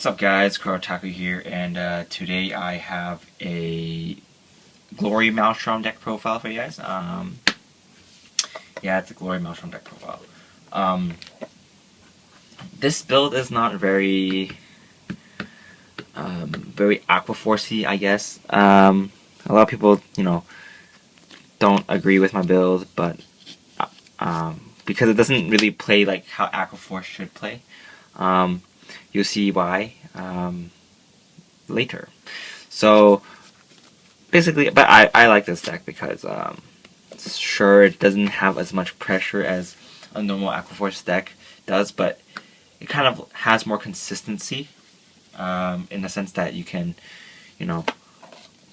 What's up guys, Taku here, and today I have a Glory Maelstrom deck profile for you guys. Yeah, it's a Glory Maelstrom deck profile. This build is not very Aqua Forcey, I guess. A lot of people, don't agree with my build, but because it doesn't really play like how Aqua Force should play. You'll see why later. So basically, but I like this deck because sure, it doesn't have as much pressure as a normal Aqua Force deck does, but it kind of has more consistency in the sense that you can,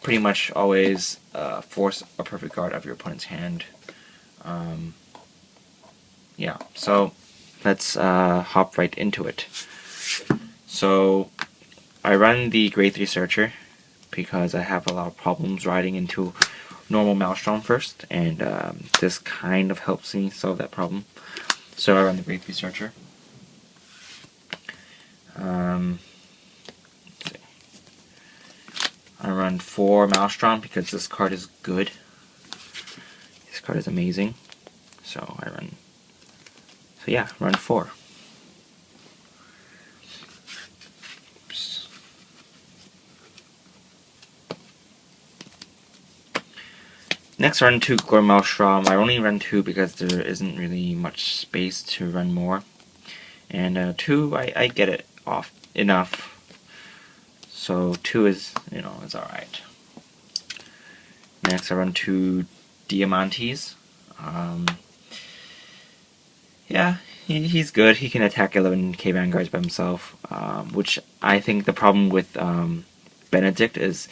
pretty much always force a perfect guard of your opponent's hand. Yeah, so let's hop right into it. So I run the grade 3 Searcher because I have a lot of problems riding into normal Maelstrom first, and this kind of helps me solve that problem. So I run the grade 3 Searcher. I run 4 Maelstrom because this card is good. This card is amazing. So run 4. Oops. Next, I run 2 Glory Maelstrom. I only run 2 because there isn't really much space to run more. And 2, I get it off enough. So 2 is, is alright. Next, I run 2 Diamantes. Yeah, he's good. He can attack 11k Vanguards by himself, which I think the problem with Benedict is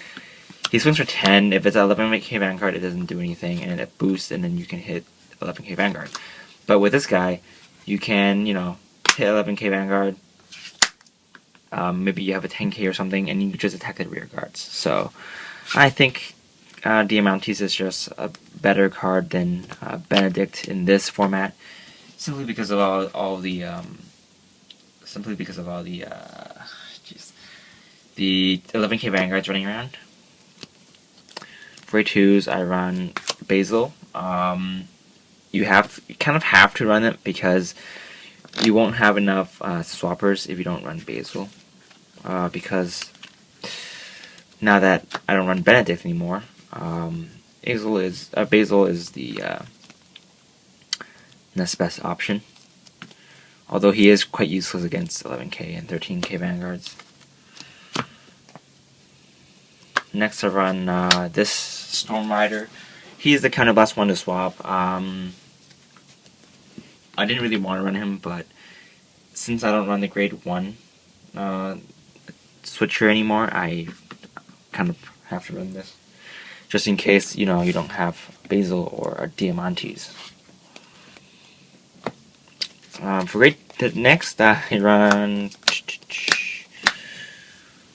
he swings for 10. If it's an 11k Vanguard, it doesn't do anything, and it boosts, and then you can hit 11k Vanguard. But with this guy, you can, hit 11k Vanguard. Maybe you have a 10k or something, and you just attack the rear guards. So I think Diamantes is just a better card than Benedict in this format. Simply because of all the 11k Vanguards running around. For 2s, I run Basil. You kind of have to run it because you won't have enough swappers if you don't run Basil. Because now that I don't run Benedict anymore, Basil is the next best option. Although he is quite useless against 11k and 13k Vanguards. Next I run this Storm Rider. He's the counterblast one to swap. I didn't really want to run him, but since I don't run the grade 1 switcher anymore, I kind of have to run this. Just in case, you don't have Basil or Diamantes. Next, I run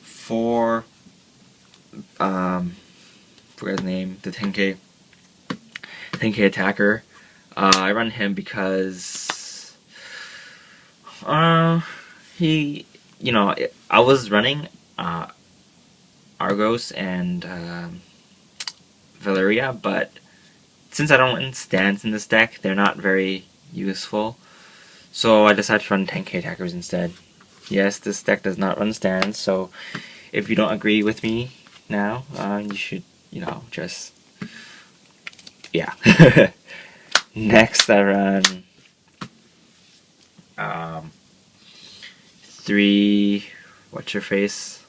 4. Forget his name. The 10k attacker. I run him because I was running Argos and Valeria, but since I don't run stands in this deck, they're not very useful. So I decided to run 10k attackers instead. Yes, this deck does not run stands, so if you don't agree with me now, you should, just, yeah. Next, I run 3, what's-your-face,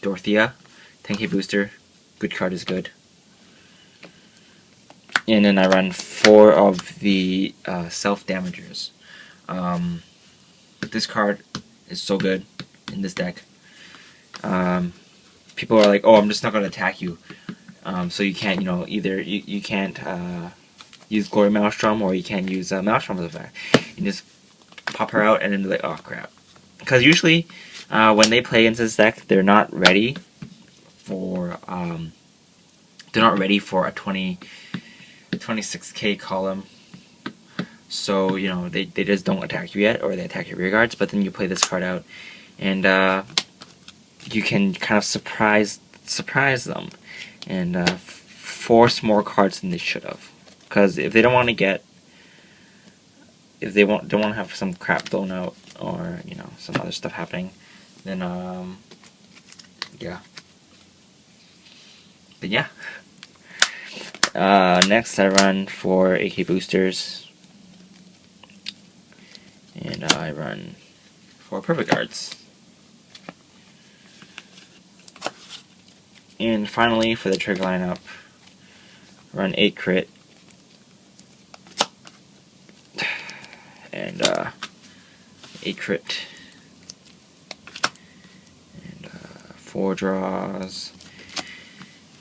Dorothea, 10k booster, good card is good. And then I run 4 of the self-damagers. This card is so good in this deck. People are like, oh, I'm just not going to attack you. So you can't, either you can't use Glory Maelstrom, or you can't use Maelstrom as a effect. You just pop her out and then be like, oh crap. Because usually when they play into this deck, they're not ready for a 26k column. so you know they just don't attack you yet, or they attack your rear guards. But then you play this card out, and you can kind of surprise them, and force more cards than they should have. Because if they don't want to get, if they don't want to have some crap blown out, or you know some other stuff happening, then yeah. But yeah. Next I run 4 AK boosters, and I run 4 perfect guards. And finally, for the trigger lineup, run 8 crit, and 8 crit, and 4 draws,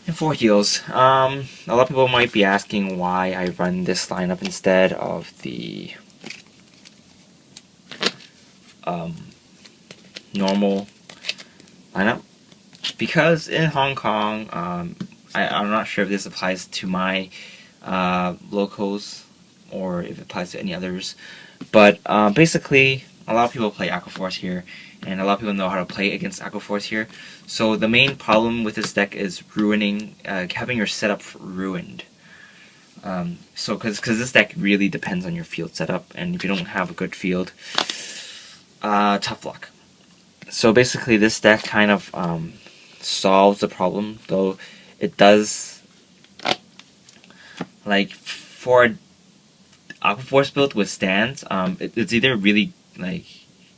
and 4 heals. A lot of people might be asking why I run this lineup instead of the normal lineup. Because in Hong Kong, I'm not sure if this applies to my locals or if it applies to any others, but basically a lot of people play Aqua Force here, and a lot of people know how to play against Aqua Force here. So the main problem with this deck is having your setup ruined. So because this deck really depends on your field setup, and if you don't have a good field, tough luck. So basically this deck kind of solves the problem, though it does, like, for Aqua Force build with stands, it's either really, like,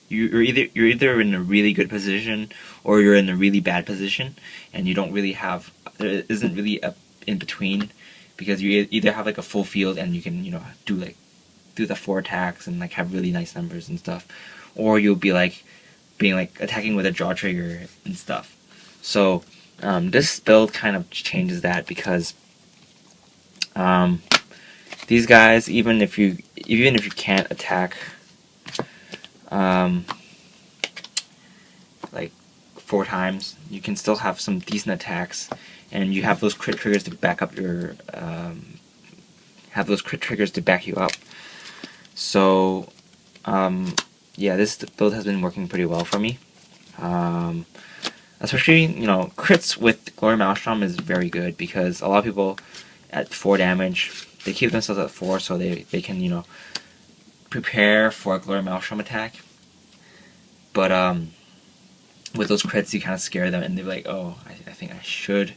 you're either in a really good position or you're in a really bad position, and you don't really have, there isn't really a in between, because you either have like a full field and you can, you know, do the 4 attacks and like have really nice numbers and stuff, or you'll be like attacking with a draw trigger and stuff. So this build kind of changes that, because these guys, even if you can't attack like 4 times, you can still have some decent attacks, and you have those crit triggers to back up your you up. So yeah, this build has been working pretty well for me. Especially, you know, crits with Glory Maelstrom is very good, because a lot of people at 4 damage, they keep themselves at 4 so they can, you know, prepare for a Glory Maelstrom attack. But with those crits, you kind of scare them, and they're like, oh, I think I should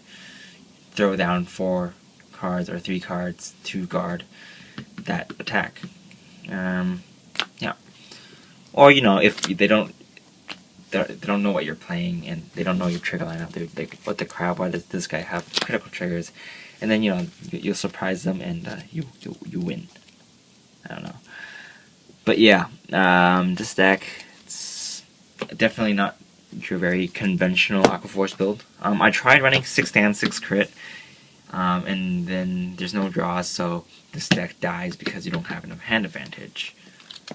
throw down 4 cards or 3 cards to guard that attack. Yeah. Or, you know, if they don't know what you're playing, and they don't know your trigger lineup, they're like, what the crap, why does this guy have critical triggers? And then, you know, you'll surprise them, and you win. I don't know. But yeah, this deck, it's definitely not your very conventional Aqua Force build. I tried running 6 stand, 6 crit, and then there's no draws, so this deck dies because you don't have enough hand advantage.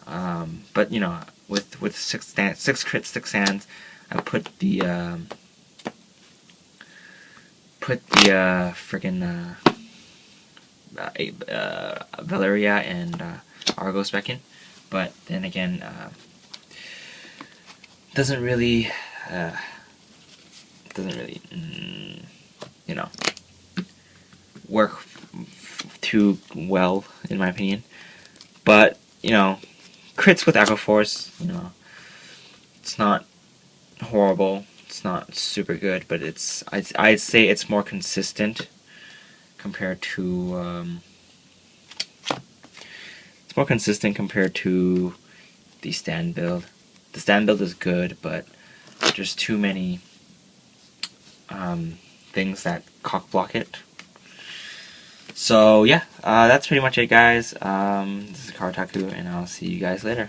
But you know, with 6 crit, 6 sands, I put the friggin' Valeria and Argos back in. But then again, doesn't really, you know, work too well, in my opinion. But you know, crits with Aqua Force, you know, it's not horrible, it's not super good, but it's, I'd say it's more consistent compared to the stand build. The stand build is good, but there's too many things that cock block it. So yeah, that's pretty much it, guys. This is Kartaku, and I'll see you guys later.